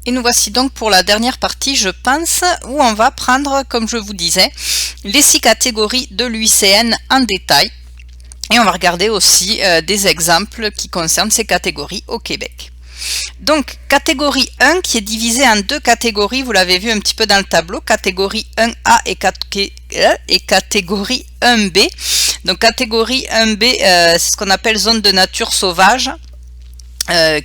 Et nous voici donc pour la dernière partie, je pense, où on va prendre, comme je vous disais, les 6 catégories de l'UICN en détail. Et on va regarder aussi des exemples qui concernent ces catégories au Québec. Donc, catégorie 1 qui est divisée en 2 catégories, vous l'avez vu un petit peu dans le tableau, catégorie 1A et catégorie 1B. Donc, catégorie 1B, c'est ce qu'on appelle zone de nature sauvage.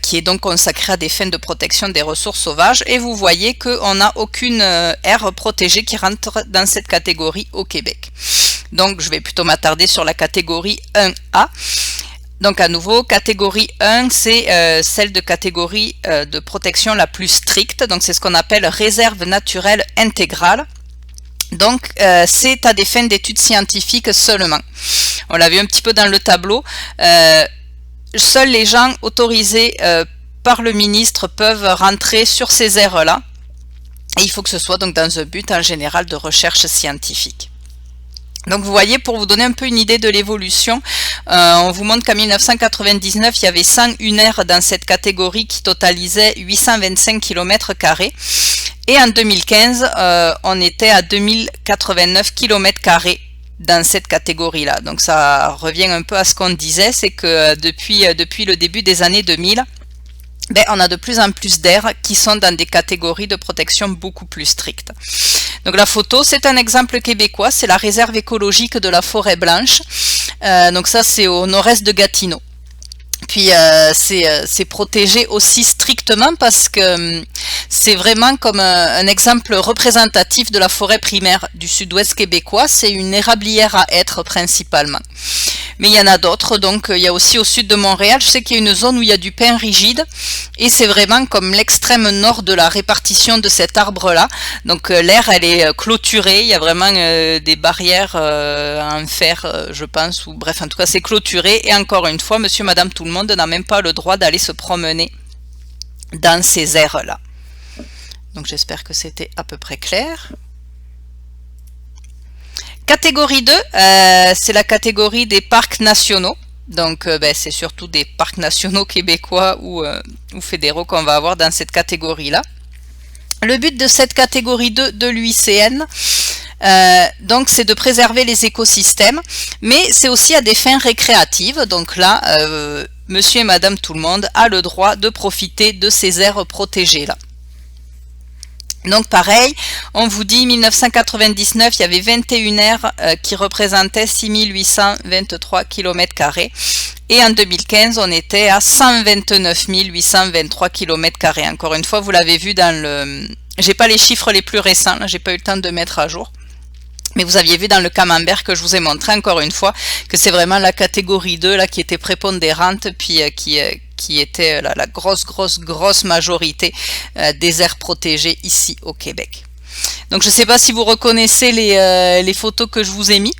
Qui est donc consacrée à des fins de protection des ressources sauvages, et vous voyez qu'on n'a aucune aire protégée qui rentre dans cette catégorie au Québec. Donc je vais plutôt m'attarder sur la catégorie 1A. Donc à nouveau, catégorie 1, c'est celle de catégorie de protection la plus stricte, donc c'est ce qu'on appelle réserve naturelle intégrale. Donc c'est à des fins d'études scientifiques seulement. On l'a vu un petit peu dans le tableau. Seuls les gens autorisés par le ministre peuvent rentrer sur ces aires-là. Et il faut que ce soit donc dans un but en général de recherche scientifique. Donc vous voyez, pour vous donner un peu une idée de l'évolution, on vous montre qu'en 1999, il y avait 101 aires dans cette catégorie qui totalisait 825 km². Et en 2015, on était à 2089 km² dans cette catégorie-là. Donc ça revient un peu à ce qu'on disait, c'est que depuis le début des années 2000, on a de plus en plus d'aires qui sont dans des catégories de protection beaucoup plus strictes. Donc la photo, c'est un exemple québécois, c'est la réserve écologique de la Forêt Blanche. Donc ça, c'est au nord-est de Gatineau. Puis c'est protégé aussi strictement parce que c'est vraiment comme un exemple représentatif de la forêt primaire du sud-ouest québécois. C'est une érablière à hêtre principalement. Mais il y en a d'autres, donc il y a aussi au sud de Montréal, je sais qu'il y a une zone où il y a du pin rigide, et c'est vraiment comme l'extrême nord de la répartition de cet arbre-là. Donc l'aire, elle est clôturée, il y a vraiment des barrières en fer, je pense, ou bref, en tout cas c'est clôturé, et encore une fois, monsieur, madame, tout le monde n'a même pas le droit d'aller se promener dans ces aires-là. Donc j'espère que c'était à peu près clair. Catégorie 2, c'est la catégorie des parcs nationaux. Donc c'est surtout des parcs nationaux québécois ou fédéraux qu'on va avoir dans cette catégorie-là. Le but de cette catégorie 2 de l'UICN, donc c'est de préserver les écosystèmes, mais c'est aussi à des fins récréatives. Donc là, monsieur et madame tout le monde a le droit de profiter de ces aires protégées-là. Donc pareil, on vous dit 1999, il y avait 21 aires qui représentaient 6823 km². Et en 2015, on était à 129 823 km². Encore une fois, vous l'avez vu dans le... J'ai pas les chiffres les plus récents, là, j'ai pas eu le temps de mettre à jour. Mais vous aviez vu dans le camembert que je vous ai montré encore une fois que c'est vraiment la catégorie 2 là qui était prépondérante, puis qui était la grosse majorité des aires protégées ici au Québec. Donc je ne sais pas si vous reconnaissez les photos que je vous ai mis.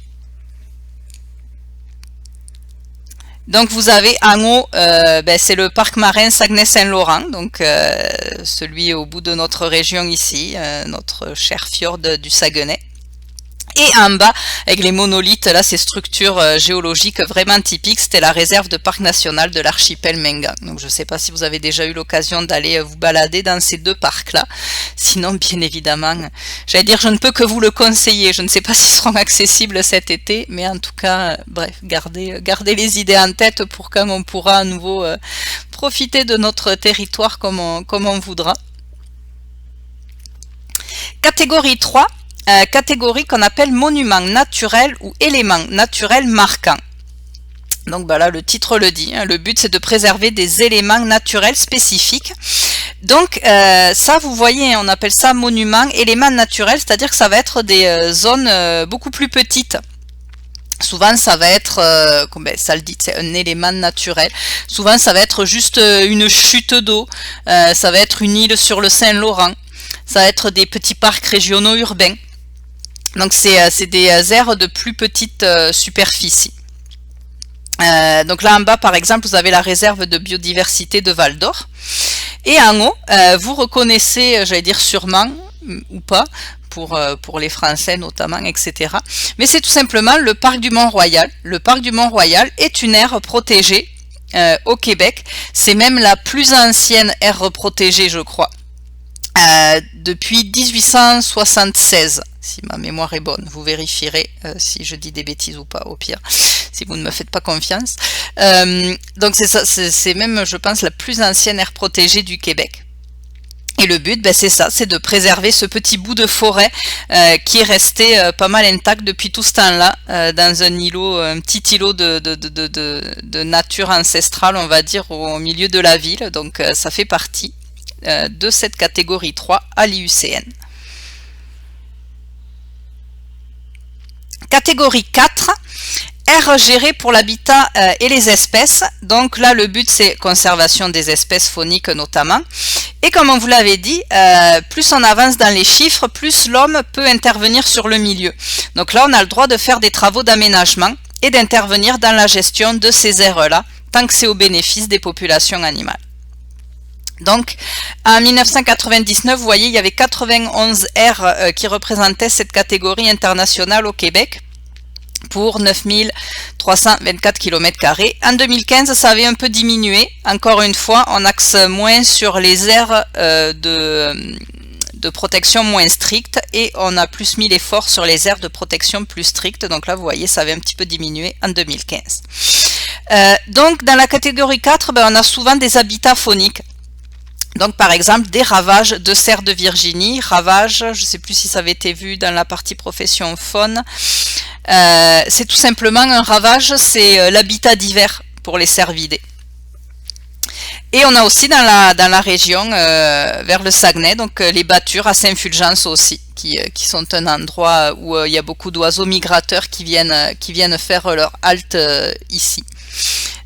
Donc vous avez en haut, c'est le parc marin Saguenay-Saint-Laurent, donc celui au bout de notre région ici, notre cher fjord du Saguenay. Et en bas, avec les monolithes, là, ces structures géologiques vraiment typiques, c'était la réserve de parc national de l'archipel Mingan. Donc je ne sais pas si vous avez déjà eu l'occasion d'aller vous balader dans ces 2 parcs-là. Sinon, bien évidemment, j'allais dire, je ne peux que vous le conseiller. Je ne sais pas s'ils seront accessibles cet été, mais en tout cas, bref, gardez les idées en tête pour quand on pourra à nouveau profiter de notre territoire comme on voudra. Catégorie 3. Catégorie qu'on appelle monument naturel ou élément naturel marquant. Donc là le titre le dit, hein, le but c'est de préserver des éléments naturels spécifiques. Donc ça vous voyez, on appelle ça monument, élément naturel, c'est-à-dire que ça va être des zones beaucoup plus petites. Souvent ça va être, ça le dit, c'est un élément naturel. Souvent ça va être juste une chute d'eau, ça va être une île sur le Saint-Laurent, ça va être des petits parcs régionaux urbains. Donc c'est des aires de plus petite superficie. Donc là en bas par exemple vous avez la réserve de biodiversité de Val d'Or. Et en haut vous reconnaissez, j'allais dire sûrement ou pas, pour les Français notamment, etc. Mais c'est tout simplement le parc du Mont-Royal. Le parc du Mont-Royal est une aire protégée au Québec. C'est même la plus ancienne aire protégée, je crois, depuis 1876, si ma mémoire est bonne. Vous vérifierez si je dis des bêtises ou pas, au pire, si vous ne me faites pas confiance. Donc c'est ça, c'est même, je pense, la plus ancienne aire protégée du Québec. Et le but, ben, c'est ça, c'est de préserver ce petit bout de forêt qui est resté pas mal intact depuis tout ce temps-là, dans un îlot, un petit îlot de nature ancestrale, on va dire, au milieu de la ville. Donc ça fait partie de cette catégorie 3 à l'IUCN. Catégorie 4, aires gérées pour l'habitat et les espèces. Donc là, le but, c'est conservation des espèces fauniques notamment. Et comme on vous l'avait dit, plus on avance dans les chiffres, plus l'homme peut intervenir sur le milieu. Donc là, on a le droit de faire des travaux d'aménagement et d'intervenir dans la gestion de ces aires-là, tant que c'est au bénéfice des populations animales. Donc, en 1999, vous voyez, il y avait 91 aires qui représentaient cette catégorie internationale au Québec pour 9324 km². En 2015, ça avait un peu diminué. Encore une fois, on axe moins sur les aires de protection moins strictes et on a plus mis l'effort sur les aires de protection plus strictes. Donc là, vous voyez, ça avait un petit peu diminué en 2015. Donc, dans la catégorie 4, on a souvent des habitats fauniques. Donc par exemple des ravages de cerfs de Virginie, ravages, je ne sais plus si ça avait été vu dans la partie profession faune, c'est tout simplement un ravage, c'est l'habitat d'hiver pour les cervidés. Et on a aussi dans la région, vers le Saguenay, donc les battures à Saint-Fulgence aussi, qui sont un endroit où il y a beaucoup d'oiseaux migrateurs qui viennent faire leur halte ici.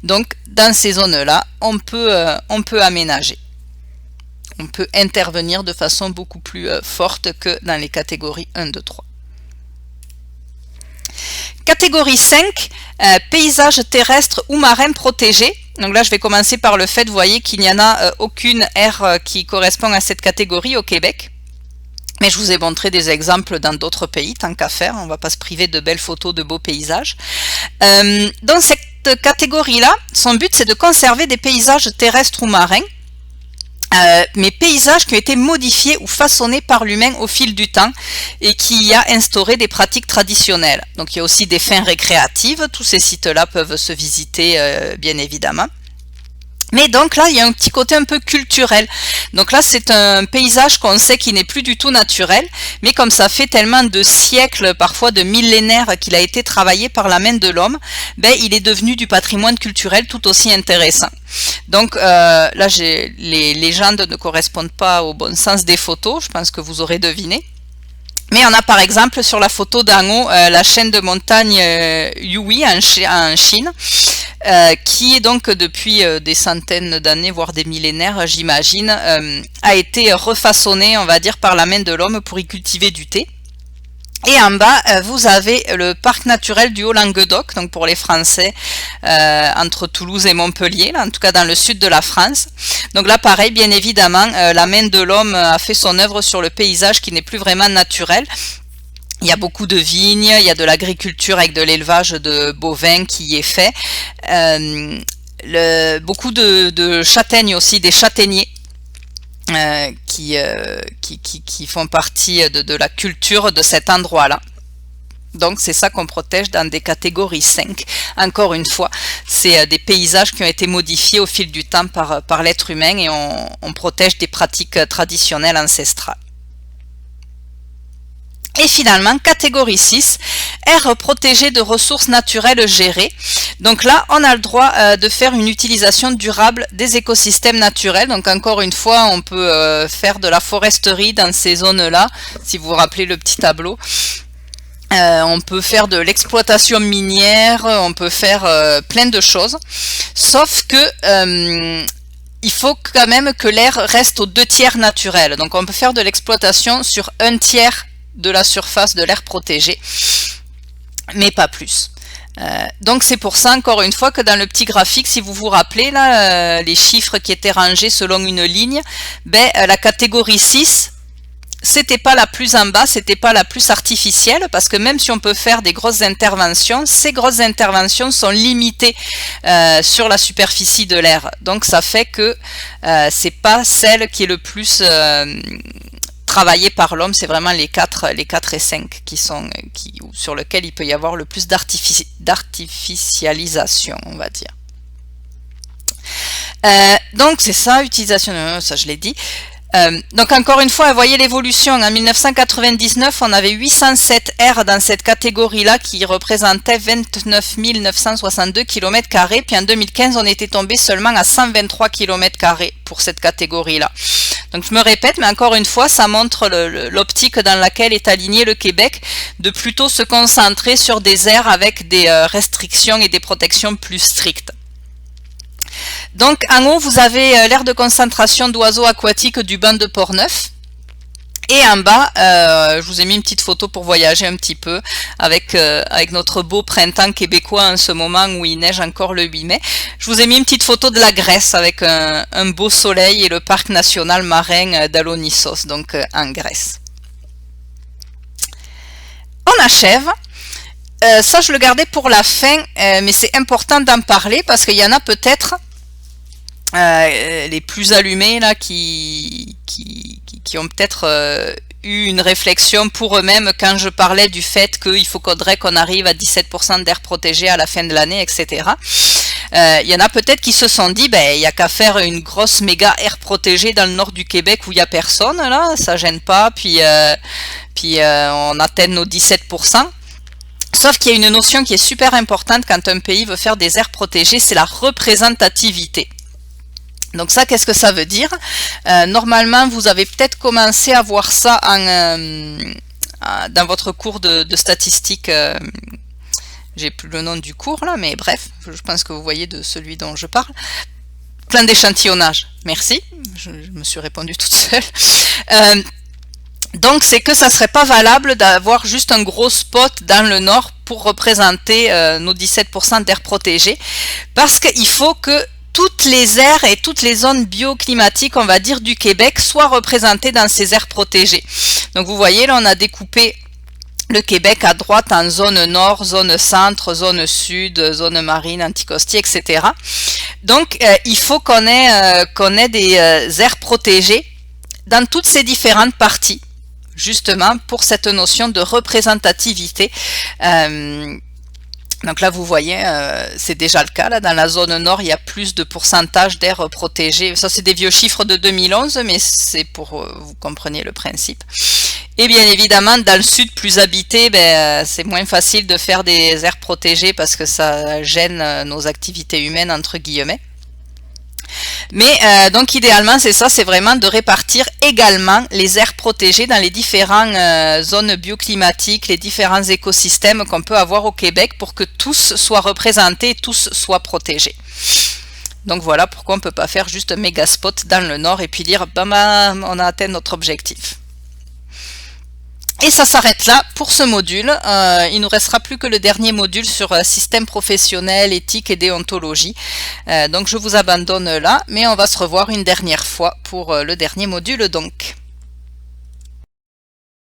Donc dans ces zones-là, on peut aménager. On peut intervenir de façon beaucoup plus forte que dans les catégories 1, 2, 3. Catégorie 5, paysages terrestres ou marins protégés. Donc là, je vais commencer par le fait, vous voyez, qu'il n'y en a aucune aire qui correspond à cette catégorie au Québec. Mais je vous ai montré des exemples dans d'autres pays, tant qu'à faire. On ne va pas se priver de belles photos, de beaux paysages. Dans cette catégorie-là, son but, c'est de conserver des paysages terrestres ou marins, mais paysages qui ont été modifiés ou façonnés par l'humain au fil du temps et qui a instauré des pratiques traditionnelles. Donc il y a aussi des fins récréatives, tous ces sites-là peuvent se visiter bien évidemment. Mais donc là, il y a un petit côté un peu culturel. Donc là, c'est un paysage qu'on sait qui n'est plus du tout naturel, mais comme ça fait tellement de siècles, parfois de millénaires, qu'il a été travaillé par la main de l'homme, ben, il est devenu du patrimoine culturel tout aussi intéressant. Donc là, les légendes ne correspondent pas au bon sens des photos, je pense que vous aurez deviné. Mais on a par exemple sur la photo d'en haut la chaîne de montagne Yui en Chine, qui est donc depuis des centaines d'années, voire des millénaires, j'imagine, a été refaçonnée, on va dire, par la main de l'homme pour y cultiver du thé. Et en bas, vous avez le parc naturel du Haut-Languedoc, donc pour les Français, entre Toulouse et Montpellier, là, en tout cas dans le sud de la France. Donc là, pareil, bien évidemment, la main de l'homme a fait son œuvre sur le paysage qui n'est plus vraiment naturel. Il y a beaucoup de vignes, il y a de l'agriculture avec de l'élevage de bovins qui y est fait. Beaucoup de châtaignes aussi, des châtaigniers. Qui font partie de la culture de cet endroit-là. Donc c'est ça qu'on protège dans des catégories 5. Encore une fois, c'est des paysages qui ont été modifiés au fil du temps par l'être humain et on protège des pratiques traditionnelles ancestrales. Et finalement, catégorie 6, aires protégées de ressources naturelles gérées. Donc là, on a le droit de faire une utilisation durable des écosystèmes naturels. Donc encore une fois, on peut faire de la foresterie dans ces zones-là, si vous vous rappelez le petit tableau. On peut faire de l'exploitation minière, on peut faire plein de choses. Sauf que il faut quand même que l'air reste aux 2 tiers naturel. Donc on peut faire de l'exploitation sur 1 tiers de la surface de l'aire protégée, mais pas plus. Donc c'est pour ça, encore une fois, que dans le petit graphique, si vous vous rappelez, là, les chiffres qui étaient rangés selon une ligne, ben, la catégorie 6, c'était pas la plus en bas, c'était pas la plus artificielle, parce que même si on peut faire des grosses interventions, ces grosses interventions sont limitées sur la superficie de l'air. Donc ça fait que c'est pas celle qui est le plus travaillés par l'homme, c'est vraiment les 4 et 5 sur lesquels il peut y avoir le plus d'artificialisation, on va dire. Donc c'est ça, utilisation, ça je l'ai dit. Donc encore une fois, vous voyez l'évolution. En 1999, on avait 807 aires dans cette catégorie-là qui représentaient 29 962 km². Puis en 2015, on était tombé seulement à 123 km² pour cette catégorie-là. Donc je me répète, mais encore une fois, ça montre l'optique dans laquelle est aligné le Québec, de plutôt se concentrer sur des aires avec des restrictions et des protections plus strictes. Donc en haut, vous avez l'aire de concentration d'oiseaux aquatiques du banc de Portneuf. Et en bas, je vous ai mis une petite photo pour voyager un petit peu avec notre beau printemps québécois en ce moment où il neige encore le 8 mai. Je vous ai mis une petite photo de la Grèce avec un beau soleil et le parc national marin d'Alonissos, donc en Grèce. On achève. Ça, je le gardais pour la fin, mais c'est important d'en parler parce qu'il y en a peut-être les plus allumés là qui ont peut-être eu une réflexion pour eux-mêmes quand je parlais du fait qu'il faudrait qu'on arrive à 17% d'air protégé à la fin de l'année, etc. Il y en a peut-être qui se sont dit, ben il n'y a qu'à faire une grosse méga aire protégée dans le nord du Québec où il n'y a personne, là, ça gêne pas, puis on atteint nos 17%. Sauf qu'il y a une notion qui est super importante quand un pays veut faire des aires protégées, c'est la représentativité. Donc ça, qu'est-ce que ça veut dire? Normalement, vous avez peut-être commencé à voir ça dans votre cours de statistiques. J'ai plus le nom du cours là, mais bref, je pense que vous voyez de celui dont je parle. Plein d'échantillonnage. Merci, je me suis répondu toute seule. Donc c'est que ça serait pas valable d'avoir juste un gros spot dans le nord pour représenter nos 17% d'air protégé, parce qu'il faut que toutes les aires et toutes les zones bioclimatiques, on va dire, du Québec soient représentées dans ces aires protégées. Donc vous voyez, là on a découpé le Québec à droite en zone nord, zone centre, zone sud, zone marine, anticostier, etc. Donc il faut qu'on ait des aires protégées dans toutes ces différentes parties, justement pour cette notion de représentativité. Donc là, vous voyez, c'est déjà le cas. Là, dans la zone nord, il y a plus de pourcentage d'air protégé. Ça, c'est des vieux chiffres de 2011, mais c'est pour vous compreniez le principe. Et bien évidemment, dans le sud, plus habité, c'est moins facile de faire des aires protégées parce que ça gêne nos activités humaines, entre guillemets. Mais donc idéalement c'est ça, c'est vraiment de répartir également les aires protégées dans les différentes zones bioclimatiques, les différents écosystèmes qu'on peut avoir au Québec pour que tous soient représentés, tous soient protégés. Donc voilà pourquoi on ne peut pas faire juste un méga spot dans le nord et puis dire on a atteint notre objectif. Et ça s'arrête là pour ce module. Il nous restera plus que le dernier module sur système professionnel, éthique et déontologie. Donc je vous abandonne là, mais on va se revoir une dernière fois pour le dernier module donc.